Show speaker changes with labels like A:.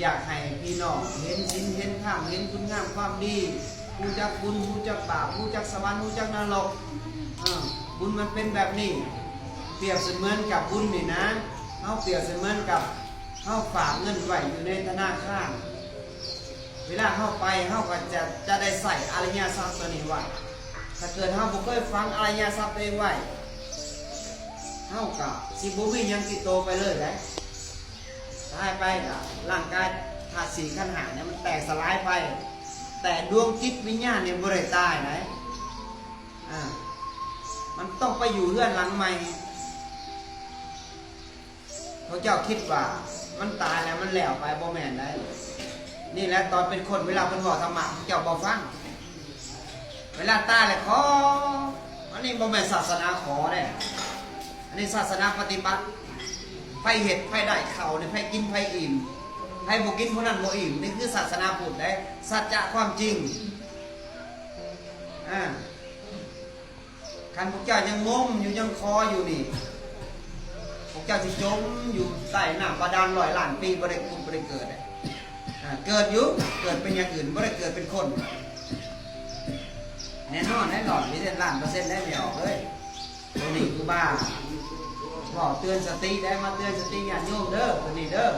A: อยากให้พี่น้องเห็นศีลเห็นธรรมเห็นคุณงามความดีรู้จักบุญรู้จักบาปรู้จักสวรรค์รู้จักนรกบุญมันเป็นแบบนี้เปรียบเสมือนกับบุญนี่นะเขาเปรียบเสมือนกับเขาฝากเงินไว้อยู่ในธนาคารเวลาเข้าไปเขาก็จะได้ใส่อริยทรัพย์ตัวนี้ไว้ถ้าเกิดเขาบุเคยฟังอริยทรัพย์ตัวเองไว้เขาก็สิบุวิยังติดโตไปเลยได้ตายไปกับร่างกายธาตุสี่ขันธ์ห้าเนี่ยมันแตกสลายไปแต่ดวงจิตวิญญาณเนี่ยบ่ได้ตายไหนมันต้องไปอยู่เรือนหลังใหม่พระเจ้าคิดว่ามันตายแล้วมันแล้วไปบ่แม่นได้นี่แหละตอนเป็นคนเวลาเป็นบอกธรรมะพระเจ้าบ่ฟังเวลาตายแล้วขออันนี้บ่แม่นศาสนาขอเด้อันนี้ศาสนาปฏิบัติไผเฮ็ดไผได้ข้าวเนี่ยไผกินไผอิ่มไผบ่กินผู้นั้นบ่อิ่มนี่คือศาสนาพุทธได้สัจจะความจริงคันพวกเจ้ายังงมอยู่ยังคออยู่นี่พวกเจ้าสิจมอยู่ใต้น้ำบาดาล100 ล้านปีบ่ได้คุบ่ได้เกิดเกิดอยู่เกิดเป็นอย่างอื่นบ่ได้เกิดเป็นคนแน่นอนแน่นอนมี1,000,000%ได้ไม่ออกเลยตัวนี้คือบ้าบอกเตือนสติได้มาเตือนสติญาติโยมเด้อตัวนี้เด้อ